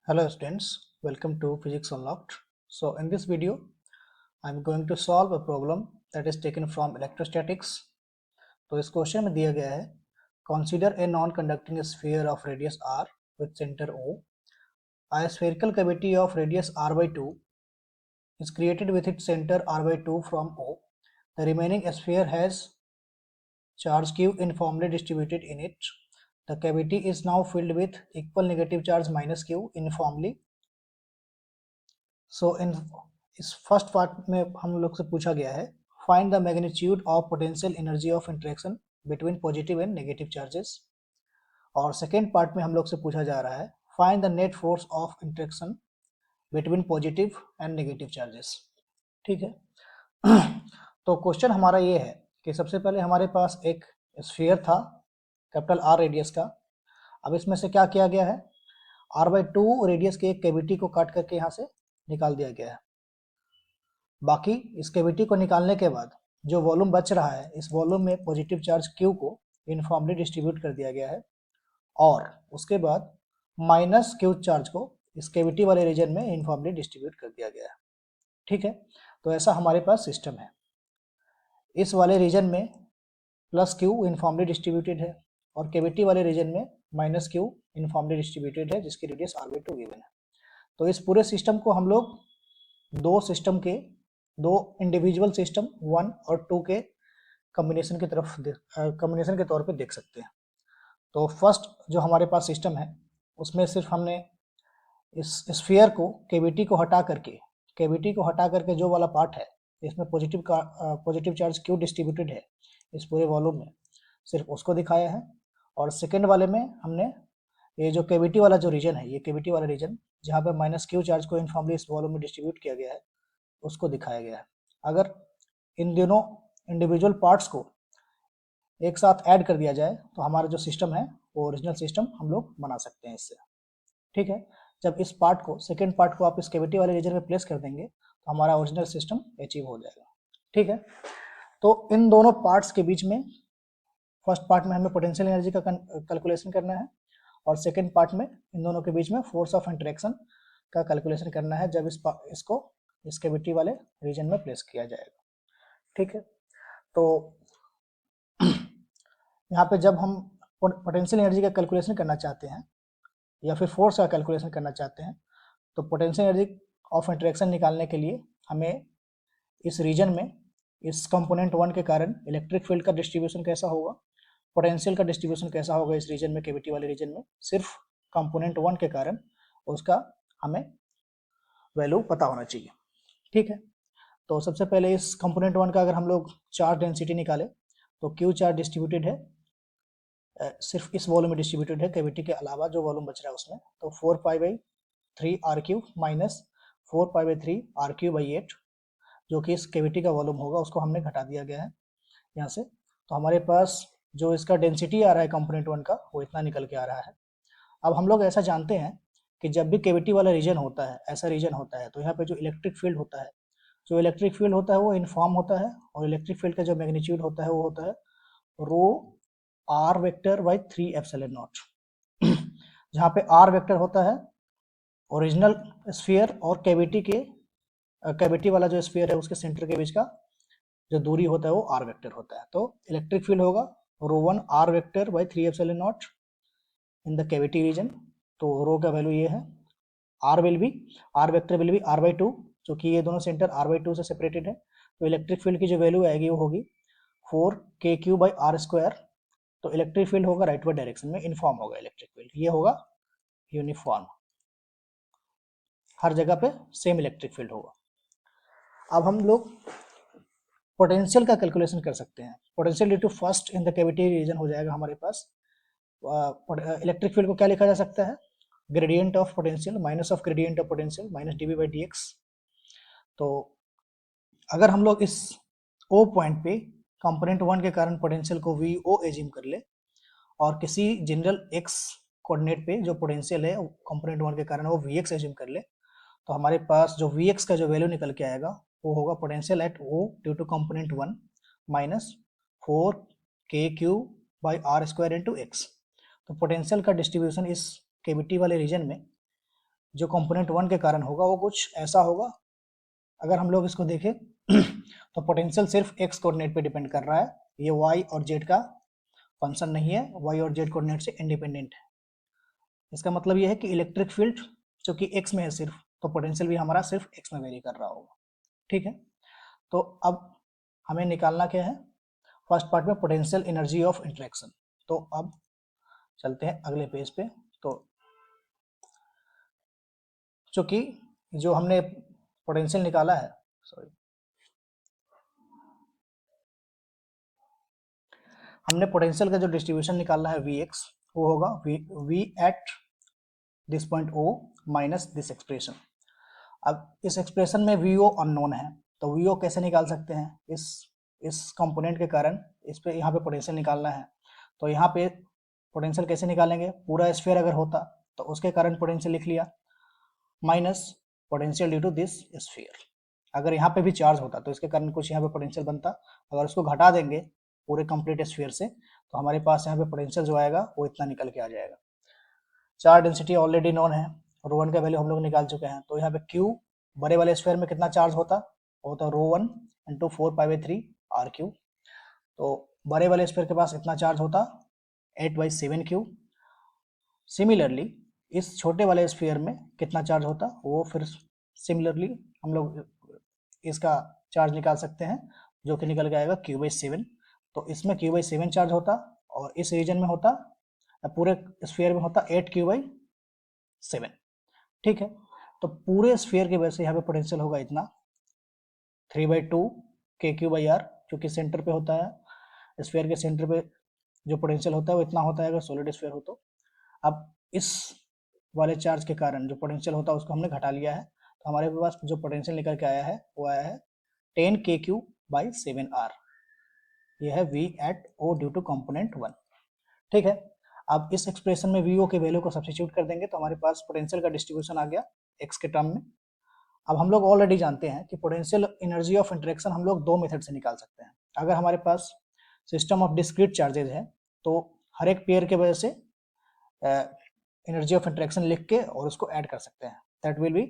Hello students, welcome to Physics Unlocked. So in this video, I'm going to solve a problem that is taken from electrostatics. तो इस question में दिया गया है Consider a non-conducting sphere of radius r with center O. A spherical cavity of radius r by 2 is created with its center r by 2 from O. The remaining sphere has charge q uniformly distributed in it. The cavity is now filled with equal negative charge minus q uniformly. सो इन इस first part में हम लोग से पूछा गया है find the magnitude of potential energy of interaction between positive and negative charges. और second part में हम लोग से पूछा जा रहा है find the net force of interaction between positive and negative charges. ठीक है। तो क्वेश्चन हमारा ये है कि सबसे पहले हमारे पास एक स्फीयर था कैपिटल आर रेडियस का। अब इसमें से क्या किया गया है, आर बाई 2 रेडियस के एक कैविटी को काट करके यहाँ से निकाल दिया गया है। बाकी इस कैविटी को निकालने के बाद जो वॉल्यूम बच रहा है, इस वॉल्यूम में पॉजिटिव चार्ज Q को यूनिफॉर्मली डिस्ट्रीब्यूट कर दिया गया है और उसके बाद माइनस Q चार्ज को इस कैविटी वाले रीजन में यूनिफॉर्मली डिस्ट्रीब्यूट कर दिया गया है। ठीक है, तो ऐसा हमारे पास सिस्टम है। इस वाले रीजन में प्लस Q यूनिफॉर्मली डिस्ट्रीब्यूटेड है और कैविटी वाले रीजन में माइनस Q यूनिफॉर्मली डिस्ट्रीब्यूटेड है जिसकी रेडियस r/2 गिवन है। तो इस पूरे सिस्टम को हम लोग दो इंडिविजुअल सिस्टम 1 और 2 के कॉम्बिनेशन की तरफ कॉम्बिनेशन के तौर पे देख सकते हैं। तो फर्स्ट जो हमारे पास सिस्टम है उसमें सिर्फ हमने इस स्फीयर को कैविटी को हटा करके जो वाला पार्ट है इसमें पॉजिटिव चार्ज क्यू डिस्ट्रीब्यूटेड है इस पूरे वॉल्यूम में, सिर्फ उसको दिखाया है। और सेकेंड वाले में हमने ये जो कैविटी वाला जो रीजन है, ये कैविटी वाला रीजन जहाँ पे माइनस क्यू चार्ज को यूनिफॉर्मली इस वॉल्यूम में डिस्ट्रीब्यूट किया गया है उसको दिखाया गया है। अगर इन दोनों इंडिविजुअल पार्ट्स को एक साथ ऐड कर दिया जाए तो हमारा जो सिस्टम है वो ओरिजिनल सिस्टम हम लोग बना सकते हैं इससे। ठीक है, जब इस पार्ट को सेकेंड पार्ट को आप इस कैविटी वाले रीजन में प्लेस कर देंगे तो हमारा ओरिजिनल सिस्टम अचीव हो जाएगा। ठीक है, तो इन दोनों पार्ट्स के बीच में फर्स्ट पार्ट में हमें पोटेंशियल एनर्जी का कैलकुलेशन करना है और सेकेंड पार्ट में इन दोनों के बीच में फोर्स ऑफ इंटरेक्शन का कैलकुलेशन करना है जब इसको इस कैविटी वाले रीजन में प्लेस किया जाएगा। ठीक है, तो यहाँ पे जब हम पोटेंशियल एनर्जी का कैलकुलेशन करना चाहते हैं या फिर फोर्स का कैलकुलेशन करना चाहते हैं तो पोटेंशियल एनर्जी ऑफ इंटरेक्शन निकालने के लिए हमें इस रीजन में इस कंपोनेंट 1 के कारण इलेक्ट्रिक फील्ड का डिस्ट्रीब्यूशन कैसा होगा, पोटेंशियल का डिस्ट्रीब्यूशन कैसा होगा इस रीजन में, कैविटी वाले रीजन में, सिर्फ कंपोनेंट 1 के कारण उसका हमें वैल्यू पता होना चाहिए। ठीक है, तो सबसे पहले इस कंपोनेंट 1 का अगर हम लोग चार्ज डेंसिटी निकाले तो Q चार्ज डिस्ट्रीब्यूटेड है, सिर्फ इस वॉल्यूम में डिस्ट्रीब्यूटेड है, कैविटी के अलावा जो वॉल्यूम बच रहा है उसमें, तो 4π/3 r³ माइनस 4π/3 r³/8 जो कि इस कैविटी का वॉल्यूम होगा उसको हमने घटा दिया गया है यहाँ से। तो हमारे पास जो इसका डेंसिटी आ रहा है कंपोनेंट 1 का वो इतना निकल के आ रहा है। अब हम लोग ऐसा जानते हैं कि जब भी कैविटी वाला रीजन होता है, ऐसा रीजन होता है, तो यहाँ पे जो इलेक्ट्रिक फील्ड होता है वो यूनिफॉर्म होता है और इलेक्ट्रिक फील्ड का जो मैग्नीट्यूड होता है वो होता है रो r vector by 3 epsilon not, जहाँ पे r वेक्टर होता है ओरिजिनल स्फीयर और कैविटी वाला जो स्फीयर है उसके सेंटर के बीच का जो दूरी होता है वो r वेक्टर होता है। तो इलेक्ट्रिक फील्ड होगा rho 1 r vector by 3 epsilon naught in the cavity region. तो रो का वैल्यू ये है, r vector will be r/2 जो कि ये दोनों सेंटर r/2 से सेपरेटेड है। तो इलेक्ट्रिक फील्ड की जो वैल्यू आएगी वो होगी 4kq/r²। तो इलेक्ट्रिक फील्ड होगा राइटवर्ड डायरेक्शन में, यूनिफॉर्म होगा इलेक्ट्रिक फील्ड, ये होगा यूनिफॉर्म, हर जगह पे सेम इलेक्ट्रिक फील्ड होगा। अब हम लोग पोटेंशियल का कैलकुलेशन कर सकते हैं। Potential due to first in the cavity region हो जाएगा हमारे पास। इलेक्ट्रिक फील्ड को क्या लिखा जा सकता है, gradient of potential minus of gradient of potential minus dv/dx। तो अगर हम लोग इस O पॉइंट पे कंपोनेंट 1 के कारण पोटेंशियल को VO एज्यूम कर ले और किसी जनरल x कोऑर्डिनेट पे जो पोटेंशियल है कंपोनेंट 1 के कारण वो Vx एज्यूम कर ले, तो हमारे पास जो Vx का जो वैल्यू निकल के आएगा वो होगा potential at O due to component 1 minus 4kq/r² × x। तो पोटेंशियल का डिस्ट्रीब्यूशन इस कैविटी वाले रीजन में जो कंपोनेंट 1 के कारण होगा वो कुछ ऐसा होगा। अगर हम लोग इसको देखें तो पोटेंशियल सिर्फ एक्स कोऑर्डिनेट पे डिपेंड कर रहा है, ये वाई और जेड का फंक्शन नहीं है, वाई और जेड कोऑर्डिनेट से इंडिपेंडेंट है। इसका मतलब ये है कि इलेक्ट्रिक फील्ड जो कि एक्स में है सिर्फ, तो पोटेंशियल भी हमारा सिर्फ एक्स में वेरी कर रहा होगा। ठीक है, तो अब हमें निकालना क्या है, फर्स्ट पार्ट में पोटेंशियल एनर्जी ऑफ इंटरेक्शन। तो अब चलते हैं अगले पेज पे। तो चूंकि जो हमने पोटेंशियल निकाला है, सॉरी, हमने पोटेंशियल का जो डिस्ट्रीब्यूशन निकालना है Vx, वो होगा V at this point O minus this expression. अब इस एक्सप्रेशन में VO अननोन है, तो VO कैसे निकाल सकते हैं, इस कंपोनेंट के कारण इस पे यहाँ पे पोटेंशियल निकालना है। तो यहाँ पे पोटेंशियल कैसे निकालेंगे, पूरा स्फीयर अगर होता तो उसके कारण पोटेंशियल लिख लिया, minus potential due to this sphere. अगर यहाँ पे भी चार्ज होता तो इसके कारण कुछ यहाँ पे पोटेंशियल बनता, अगर उसको घटा देंगे पूरे कंप्लीट स्फीयर से तो हमारे पास यहाँ पे पोटेंशियल जो आएगा वो इतना निकल के आ जाएगा। चार्ज डेंसिटी ऑलरेडी नोन है, ρ1 का वैल्यू हम लोग निकाल चुके हैं। तो यहाँ पे Q बड़े वाले स्फीयर में कितना चार्ज होता, ρ1 इंटू 4π/3 r3। तो बड़े वाले स्फीयर के पास इतना चार्ज होता 8/7Q। सिमिलरली इस छोटे वाले स्फीयर में कितना चार्ज होता, वो फिर सिमिलरली हम लोग इसका चार्ज निकाल सकते हैं, जो कि निकल के आएगा Q/7। तो इसमें Q/7 चार्ज होता और इस रीजन में होता, पूरे स्फीयर में होता 8Q/7। ठीक है, तो पूरे स्फीयर की वजह से यहाँ पे पोटेंशियल होगा इतना 3/2 KQ/R, क्योंकि सेंटर पे होता है, स्फीयर के सेंटर पे जो पोटेंशियल होता है वो इतना होता है अगर सॉलिड स्फीयर हो तो। अब इस वाले चार्ज के कारण जो पोटेंशियल होता है उसको हमने घटा लिया है, तो हमारे पास जो पोटेंशियल निकल के आया है वो आया है 10 KQ/7R। यह है V at O due to component 1। ठीक है, अब इस एक्सप्रेशन में VO के वैल्यू को सब्स्टिट्यूट कर देंगे तो हमारे पास पोटेंशियल का डिस्ट्रीब्यूशन आ गया x के टर्म में। अब हम लोग ऑलरेडी जानते हैं कि पोटेंशियल एनर्जी ऑफ इंटरेक्शन हम लोग दो मेथड से निकाल सकते हैं। अगर हमारे पास सिस्टम ऑफ डिस्क्रीट चार्जेज है तो हर एक पेयर के वजह से एनर्जी ऑफ इंटरेक्शन लिख के और उसको ऐड कर सकते हैं, that will be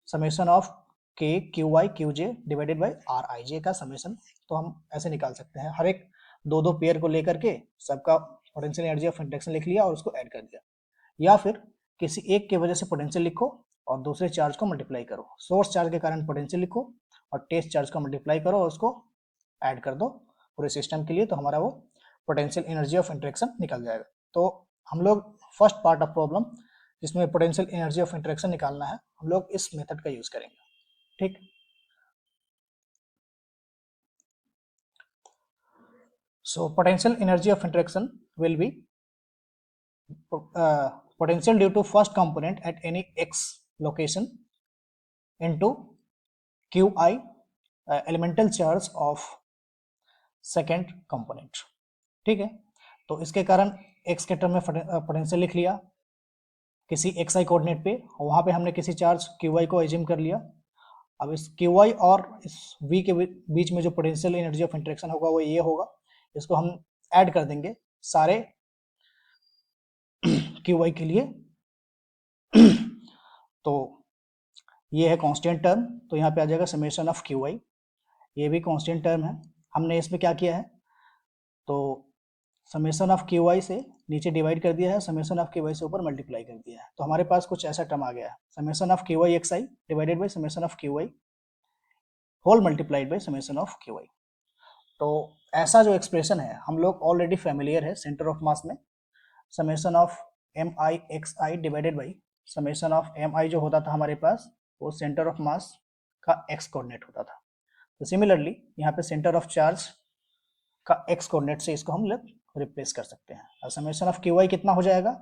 summation of k qy qj divided by rij का समेशन। तो हम ऐसे निकाल सकते हैं, हर एक दो दो पेयर को लेकर के सबका पोटेंशियल एनर्जी ऑफ इंटरेक्शन लिख लिया और उसको ऐड कर दिया, या फिर किसी एक के वजह से पोटेंशियल लिखो और दूसरे चार्ज को मल्टीप्लाई करो। सोर्स चार्ज के कारण पोटेंशियल लिखो और टेस्ट चार्ज को मल्टीप्लाई करो और उसको ऐड कर दो पूरे सिस्टम के लिए, तो हमारा वो पोटेंशियल एनर्जी ऑफ इंटरेक्शन निकल जाएगा। तो हम लोग फर्स्ट पार्ट ऑफ प्रॉब्लम जिसमें पोटेंशियल एनर्जी ऑफ इंटरेक्शन निकालना है, हम लोग इस मेथड का यूज करेंगे। ठीक, so potential energy of interaction will be potential due to first component at any x location into qi elemental charge of second component। ठीक है, तो इसके कारण x के टर्म में पोटेंशियल लिख लिया किसी xi कोऑर्डिनेट पे, वहां पे हमने किसी चार्ज qi को एज्यूम कर लिया। अब इस qi और इस v के बीच में जो पोटेंशियल एनर्जी ऑफ इंटरेक्शन होगा वो ये होगा, इसको हम ऐड कर देंगे सारे qi के लिए। तो ये है कांस्टेंट टर्म, तो यहाँ पे आ जाएगा समेशन ऑफ qi, ये भी कांस्टेंट टर्म है। हमने इसमें क्या किया है, तो समेशन ऑफ qi से नीचे डिवाइड कर दिया है, समेशन ऑफ qi से ऊपर मल्टीप्लाई कर दिया है, तो हमारे पास कुछ ऐसा टर्म आ गया है, summation of qi xi divided by summation of qi whole multiplied by summation of qi। तो ऐसा जो एक्सप्रेशन है हम लोग ऑलरेडी फैमिलियर है सेंटर ऑफ मास में, summation of mi xi divided by summation of mi जो होता था हमारे पास वो सेंटर ऑफ मास का x कोऑर्डिनेट होता था। तो सिमिलरली यहाँ पे सेंटर ऑफ चार्ज का x कोऑर्डिनेट से इसको हम लोग रिप्लेस कर सकते हैं। और समेशन ऑफ qi कितना हो जाएगा,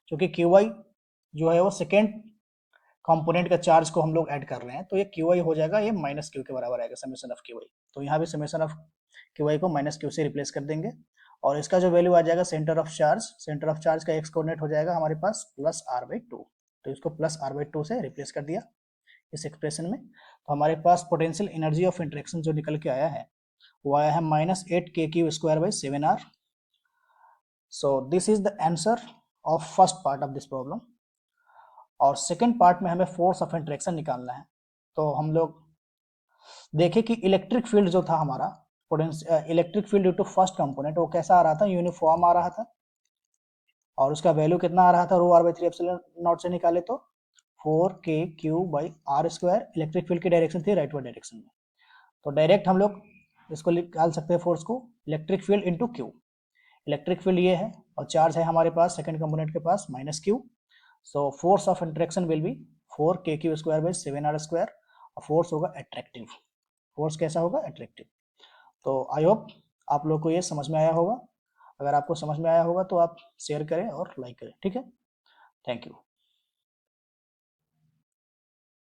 क्योंकि qi जो है वो सेकेंड कंपोनेंट का चार्ज को हम लोग ऐड कर रहे हैं, तो ये qi हो जाएगा, ये माइनस q के बराबर आएगा समेशन ऑफ qi। तो यहाँ भी समेशन ऑफ qi को माइनस q से रिप्लेस कर देंगे और इसका जो वैल्यू आ जाएगा सेंटर ऑफ चार्ज का x कोऑर्डिनेट हो जाएगा हमारे पास प्लस r/2, तो इसको प्लस r/2 से रिप्लेस कर दिया इस एक्सप्रेशन में। तो हमारे पास पोटेंशियल एनर्जी ऑफ इंटरेक्शन जो निकल के आया है वो आया है -8 kq²/7r। So this is the answer of first part of this problem. और सेकेंड पार्ट में हमें फोर्स ऑफ इंटरेक्शन निकालना है। तो हम लोग देखें कि इलेक्ट्रिक फील्ड जो था हमारा, electric field due to first component, वो कैसा आ रहा था, यूनिफॉर्म आ रहा था, और उसका वैल्यू कितना आ रहा था, rho R by 3 epsilon naught से निकाले तो 4k³ by R square. Electric field की डायरेक्शन थी राइटवर्ड डायरेक्शन में, तो डायरेक्ट हम लोग इसको निकाल सकते हैं फोर्स को, electric field into Q. Electric field ये है और चार्ज है हमारे पास सेकंड कंपोनेंट के पास -q, so force of interaction will be 4k³ by 7r square, और फोर्स होगा अट्रैक्टिव। फोर्स कैसा होगा, अट्रैक्टिव। तो आई होप आप लोग को ये समझ में आया होगा। अगर आपको समझ में आया होगा तो आप शेयर करें और लाइक करें, ठीक है। Thank you.